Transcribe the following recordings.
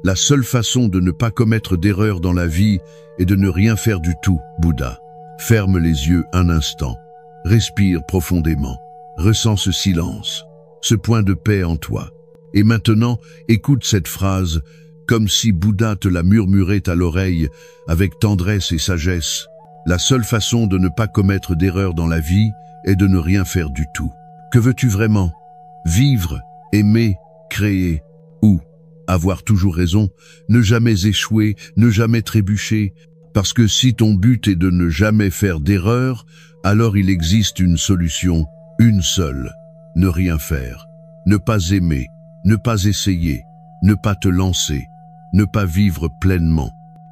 La seule façon de ne pas commettre d'erreur dans la vie est de ne rien faire du tout, Bouddha. Ferme les yeux un instant. Respire profondément. Ressens ce silence, ce point de paix en toi. Et maintenant, écoute cette phrase comme si Bouddha te la murmurait à l'oreille avec tendresse et sagesse. La seule façon de ne pas commettre d'erreur dans la vie est de ne rien faire du tout. Que veux-tu vraiment? Vivre, aimer, créer ou avoir toujours raison, ne jamais échouer, ne jamais trébucher, parce que si ton but est de ne jamais faire d'erreur, alors il existe une solution, une seule, ne rien faire, ne pas aimer, ne pas essayer, ne pas te lancer, ne pas vivre pleinement.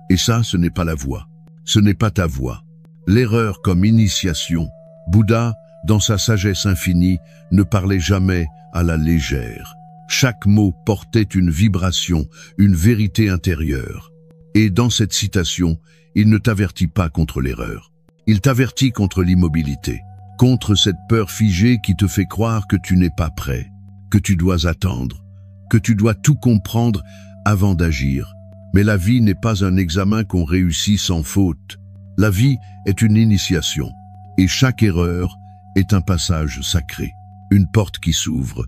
Et ça, ce n'est pas la voie, ce n'est pas ta voie. L'erreur comme initiation, Bouddha, dans sa sagesse infinie, ne parlait jamais à la légère. Chaque mot portait une vibration, une vérité intérieure. Et dans cette citation, il ne t'avertit pas contre l'erreur. Il t'avertit contre l'immobilité, contre cette peur figée qui te fait croire que tu n'es pas prêt, que tu dois attendre, que tu dois tout comprendre avant d'agir. Mais la vie n'est pas un examen qu'on réussit sans faute. La vie est une initiation, et chaque erreur est un passage sacré, une porte qui s'ouvre,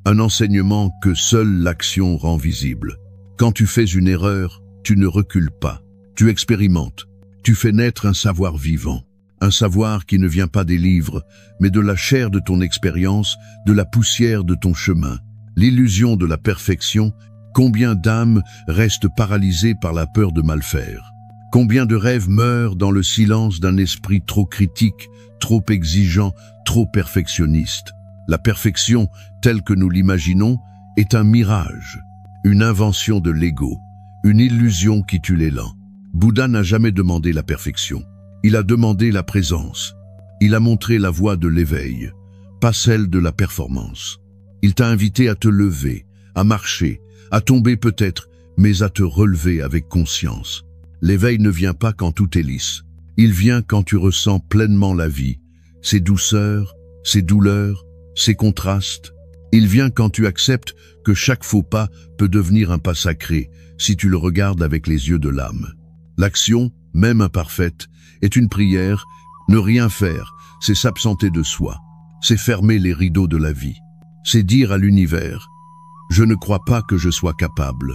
un enseignement que seule l'action rend visible. Quand tu fais une erreur, tu ne recules pas, tu expérimentes, tu fais naître un savoir vivant, un savoir qui ne vient pas des livres, mais de la chair de ton expérience, de la poussière de ton chemin. L'illusion de la perfection, combien d'âmes restent paralysées par la peur de mal faire? Combien de rêves meurent dans le silence d'un esprit trop critique, trop exigeant, trop perfectionniste? La perfection, telle que nous l'imaginons, est un mirage, une invention de l'ego, une illusion qui tue l'élan. Bouddha n'a jamais demandé la perfection. Il a demandé la présence. Il a montré la voie de l'éveil, pas celle de la performance. Il t'a invité à te lever, à marcher, à tomber peut-être, mais à te relever avec conscience. L'éveil ne vient pas quand tout est lisse. Il vient quand tu ressens pleinement la vie, ses douceurs, ses douleurs, ses contrastes. Il vient quand tu acceptes que chaque faux pas peut devenir un pas sacré si tu le regardes avec les yeux de l'âme. L'action, même imparfaite, est une prière. Ne rien faire, c'est s'absenter de soi. C'est fermer les rideaux de la vie. C'est dire à l'univers « Je ne crois pas que je sois capable ».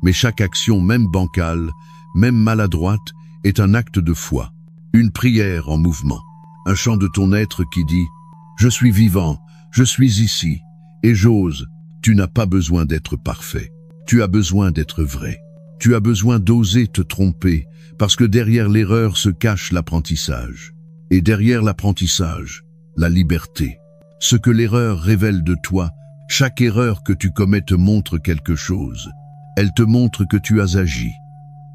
Mais chaque action, même bancale, même maladroite, est un acte de foi. Une prière en mouvement. Un chant de ton être qui dit « Je suis vivant, je suis ici, et j'ose ». Tu n'as pas besoin d'être parfait. Tu as besoin d'être vrai. Tu as besoin d'oser te tromper, parce que derrière l'erreur se cache l'apprentissage. Et derrière l'apprentissage, la liberté. Ce que l'erreur révèle de toi, chaque erreur que tu commets te montre quelque chose. Elle te montre que tu as agi,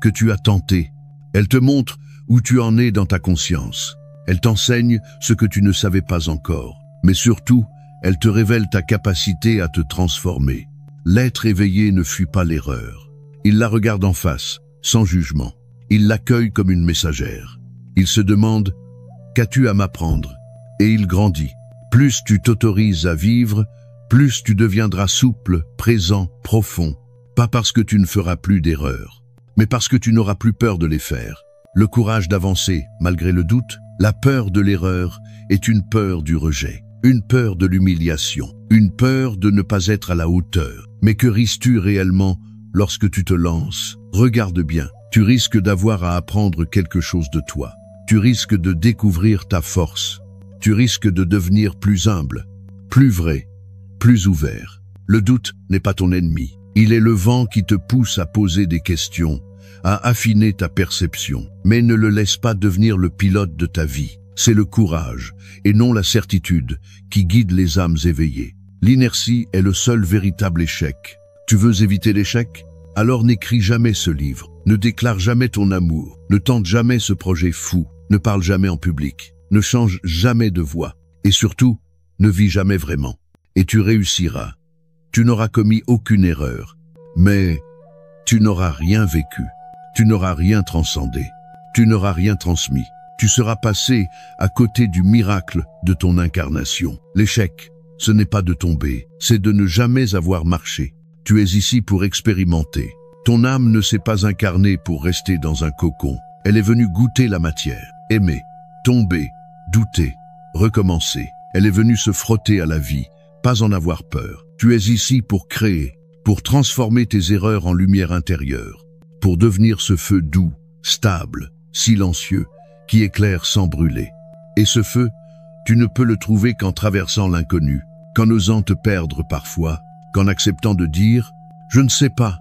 que tu as tenté. Elle te montre où tu en es dans ta conscience. Elle t'enseigne ce que tu ne savais pas encore. Mais surtout, elle te révèle ta capacité à te transformer. L'être éveillé ne fuit pas l'erreur. Il la regarde en face, sans jugement. Il l'accueille comme une messagère. Il se demande « Qu'as-tu à m'apprendre ?» Et il grandit. Plus tu t'autorises à vivre, plus tu deviendras souple, présent, profond. Pas parce que tu ne feras plus d'erreurs, mais parce que tu n'auras plus peur de les faire. Le courage d'avancer, malgré le doute, la peur de l'erreur est une peur du rejet, une peur de l'humiliation, une peur de ne pas être à la hauteur. Mais que risques-tu réellement lorsque tu te lances? Regarde bien, tu risques d'avoir à apprendre quelque chose de toi. Tu risques de découvrir ta force. Tu risques de devenir plus humble, plus vrai, plus ouvert. Le doute n'est pas ton ennemi. Il est le vent qui te pousse à poser des questions, à affiner ta perception. Mais ne le laisse pas devenir le pilote de ta vie. C'est le courage, et non la certitude, qui guide les âmes éveillées. L'inertie est le seul véritable échec. Tu veux éviter l'échec? Alors n'écris jamais ce livre. Ne déclare jamais ton amour. Ne tente jamais ce projet fou. Ne parle jamais en public. Ne change jamais de voix. Et surtout, ne vis jamais vraiment. Et tu réussiras. Tu n'auras commis aucune erreur. Mais tu n'auras rien vécu. Tu n'auras rien transcendé. Tu n'auras rien transmis. Tu seras passé à côté du miracle de ton incarnation. L'échec, ce n'est pas de tomber, c'est de ne jamais avoir marché. Tu es ici pour expérimenter, Ton âme ne s'est pas incarnée pour rester dans un cocon. Elle est venue goûter la matière, aimer, tomber, douter, recommencer. Elle est venue se frotter à la vie, pas en avoir peur. Tu es ici pour créer, pour transformer tes erreurs en lumière intérieure, pour devenir ce feu doux, stable, silencieux, qui éclaire sans brûler. Et ce feu, tu ne peux le trouver qu'en traversant l'inconnu, qu'en osant te perdre parfois, qu'en acceptant de dire « je ne sais pas,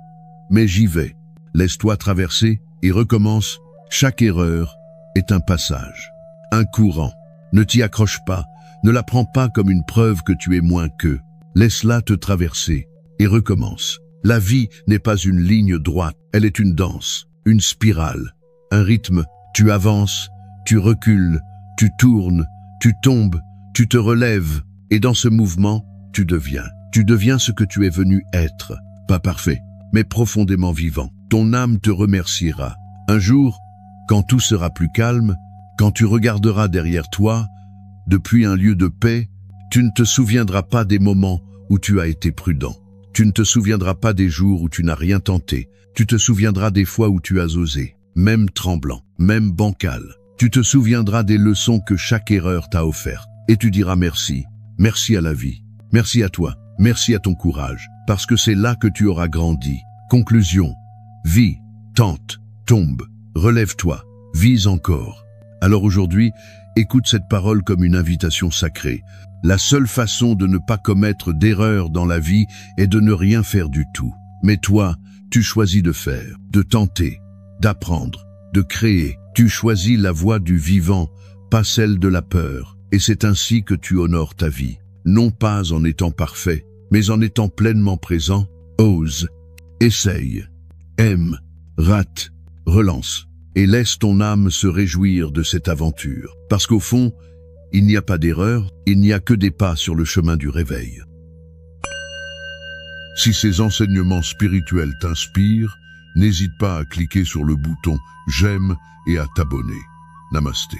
mais j'y vais ». Laisse-toi traverser et recommence. Chaque erreur est un passage, un courant. Ne t'y accroche pas, ne la prends pas comme une preuve que tu es moins qu'eux. Laisse-la te traverser et recommence. La vie n'est pas une ligne droite, elle est une danse, une spirale, un rythme. Tu avances, tu recules, tu tournes, tu tombes, tu te relèves, et dans ce mouvement, tu deviens. Tu deviens ce que tu es venu être, pas parfait, mais profondément vivant. Ton âme te remerciera. Un jour, quand tout sera plus calme, quand tu regarderas derrière toi, depuis un lieu de paix, tu ne te souviendras pas des moments où tu as été prudent. Tu ne te souviendras pas des jours où tu n'as rien tenté. Tu te souviendras des fois où tu as osé, même tremblant, même bancal. Tu te souviendras des leçons que chaque erreur t'a offertes. Et tu diras merci. Merci à la vie. Merci à toi. Merci à ton courage. Parce que c'est là que tu auras grandi. Conclusion. Vis, tente, tombe, relève-toi, vis encore. Alors aujourd'hui, écoute cette parole comme une invitation sacrée. La seule façon de ne pas commettre d'erreur dans la vie est de ne rien faire du tout. Mais toi, tu choisis de faire, de tenter, d'apprendre, de créer. Tu choisis la voie du vivant, pas celle de la peur. Et c'est ainsi que tu honores ta vie. Non pas en étant parfait, mais en étant pleinement présent. Ose, essaye, aime, rate, relance. Et laisse ton âme se réjouir de cette aventure. Parce qu'au fond, il n'y a pas d'erreur, il n'y a que des pas sur le chemin du réveil. Si ces enseignements spirituels t'inspirent, n'hésite pas à cliquer sur le bouton « J'aime » et à t'abonner. Namasté.